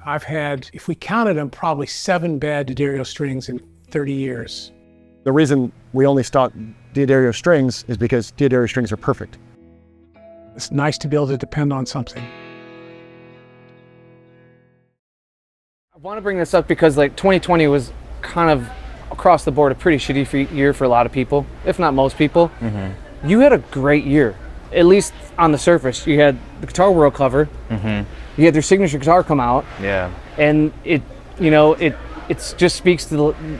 I've had, if we counted them, probably 7 bad D'Addario strings in 30 years. The reason we only stock D'Addario strings is because D'Addario strings are perfect. It's nice to be able to depend on something. I want to bring this up because like 2020 was kind of across the board a pretty shitty year for a lot of people, if not most people. Mm-hmm. You had a great year, at least on the surface. You had the Guitar World cover. Mm-hmm. You had their signature guitar come out. Yeah. And it just speaks to the,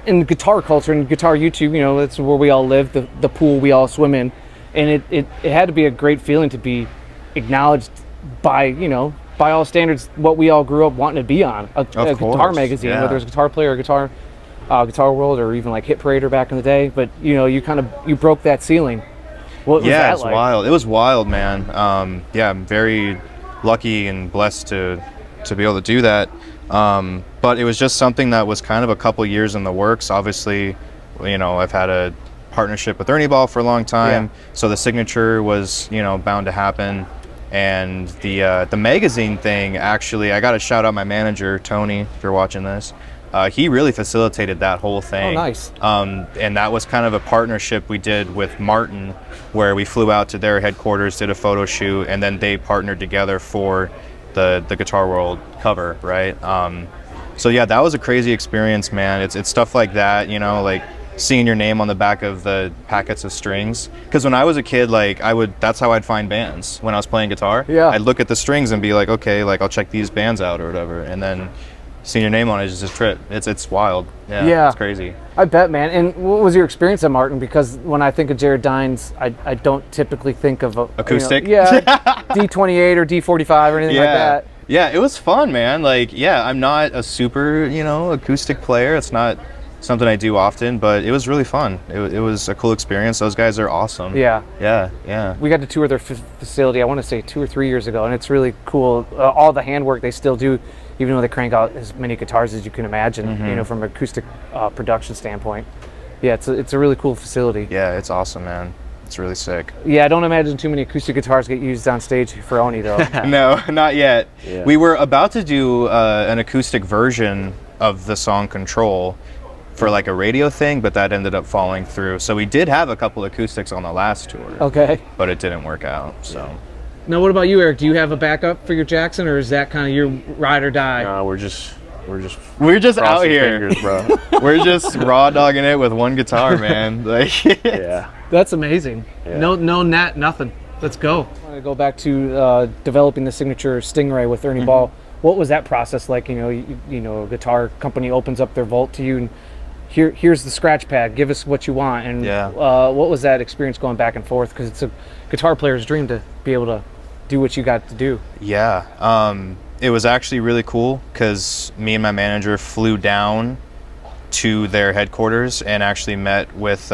in guitar culture and guitar YouTube, you know, that's where we all live, the pool we all swim in. And it had to be a great feeling to be acknowledged by, you know, by all standards, what we all grew up wanting to be on, a guitar magazine, whether it's Guitar Player or Guitar World or even like Hit Parader back in the day. But, you know, you broke that ceiling. What was that it's like? wild. It was wild, man. Yeah, I'm very lucky and blessed to be able to do that. But it was just something that was kind of a couple years in the works. Obviously, you know, I've had a partnership with Ernie Ball for a long time, so the signature was, you know, bound to happen. And the magazine thing, actually, I got to shout out my manager, Tony, if you're watching this. He really facilitated that whole thing. Oh, nice. And that was kind of a partnership we did with Martin, where we flew out to their headquarters, did a photo shoot, and then they partnered together for the Guitar World cover, right? So yeah, that was a crazy experience, man. It's stuff like that, you know, like seeing your name on the back of the packets of strings. Because when I was a kid, like that's how I'd find bands when I was playing guitar. Yeah. I'd look at the strings and be like, okay, like I'll check these bands out or whatever, and then seeing your name on it is just a trip. It's wild. Yeah, it's crazy. I bet, man. And what was your experience at Martin? Because when I think of Jared Dines, I don't typically think of acoustic. You know, D28 or D45 or anything like that. Yeah, it was fun, man. Like, yeah, I'm not a super, you know, acoustic player. It's not something I do often, but it was really fun. It was a cool experience. Those guys are awesome. Yeah. We got to tour their facility, I want to say 2 or 3 years ago, and it's really cool. All the handwork they still do, even though they crank out as many guitars as you can imagine, you know, from an acoustic production standpoint. Yeah, it's a really cool facility. Yeah, it's awesome, man. It's really sick. Yeah, I don't imagine too many acoustic guitars get used on stage for Oni, though. No, not yet. Yeah. We were about to do an acoustic version of the song Control for like a radio thing, but that ended up falling through. So we did have a couple acoustics on the last tour. Okay. But it didn't work out, so. Now, what about you, Eric? Do you have a backup for your Jackson, or is that kind of your ride or die? No, we're just out here, fingers, bro. We're just raw dogging it with one guitar, man. Like, Yeah. That's amazing. Yeah. No net, nothing. Let's go. I want to go back to developing the signature StingRay with Ernie Ball. What was that process like? You know, a guitar company opens up their vault to you, and here's the scratch pad. Give us what you want. And what was that experience going back and forth? Because it's a guitar player's dream to be able to do what you got to do. Yeah. It was actually really cool because me and my manager flew down to their headquarters and actually met with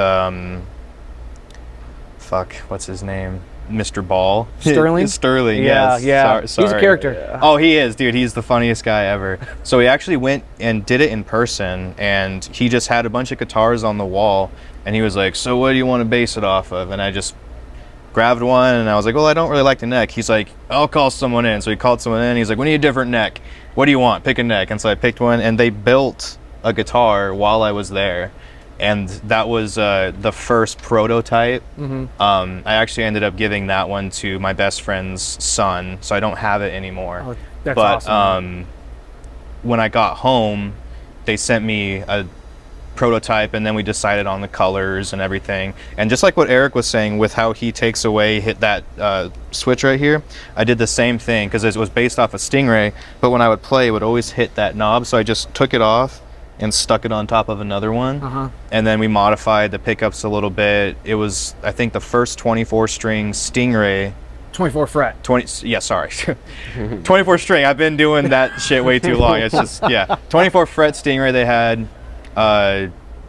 what's his name? Mr. Ball. Sterling? Sterling, yeah, yes. yeah. Sorry. He's a character. Yeah. Oh, he is, dude. He's the funniest guy ever. So we actually went and did it in person, and he just had a bunch of guitars on the wall, and he was like, so what do you want to base it off of? And I just grabbed one, and I was like, well, I don't really like the neck. He's like, I'll call someone in. So he called someone in. He's like, we need a different neck. What do you want? Pick a neck. And so I picked one, and they built a guitar while I was there. And that was the first prototype. I actually ended up giving that one to my best friend's son, so I don't have it anymore. Oh, that's awesome. When I got home, they sent me a prototype, and then we decided on the colors and everything. And just like what Eric was saying with how he takes away, hit that switch right here, I did the same thing because it was based off a StingRay, but when I would play, it would always hit that knob, so I just took it off and stuck it on top of another one. And then we modified the pickups a little bit. It was, I think, the first 24 string StingRay. 24 fret. 24 string. I've been doing that shit way too long. It's just, 24 fret StingRay they had.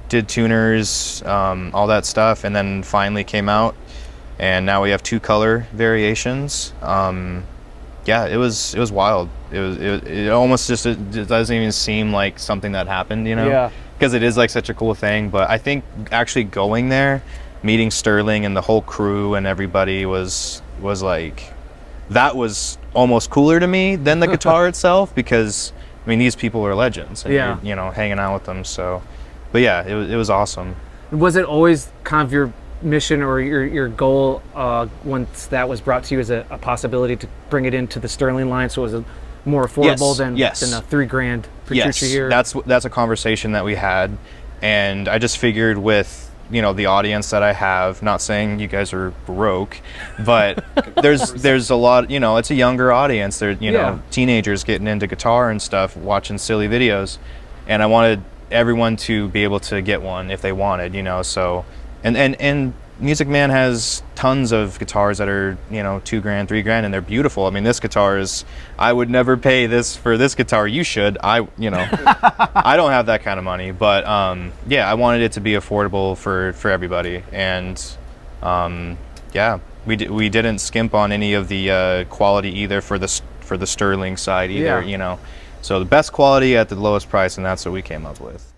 Did tuners, all that stuff, and then finally came out. And now we have 2 color variations. It was wild. It almost just, it doesn't even seem like something that happened, you know? Yeah. Because it is like such a cool thing. But I think actually going there, meeting Sterling and the whole crew and everybody was like that was almost cooler to me than the guitar itself, because I mean, these people are legends, and Yeah. you're, you know, hanging out with them. So, but yeah, it was awesome. Was it always kind of your mission or your goal once that was brought to you as a possibility to bring it into the Sterling line, so it was more affordable than a $3,000 Yes, Petrucci here? that's a conversation that we had, and I just figured with, you know, the audience that I have, not saying you guys are broke, but there's a lot, you know, it's a younger audience. They're, you know, teenagers getting into guitar and stuff, watching silly videos, and I wanted everyone to be able to get one if they wanted, you know. So and Music Man has tons of guitars that are, you know, $2,000, $3,000, and they're beautiful. I mean, this guitar is, I would never pay this for this guitar. You should. You know, I don't have that kind of money, but yeah, I wanted it to be affordable for everybody, and yeah, we didn't skimp on any of the quality either for the Sterling side either. You know, so the best quality at the lowest price, and that's what we came up with.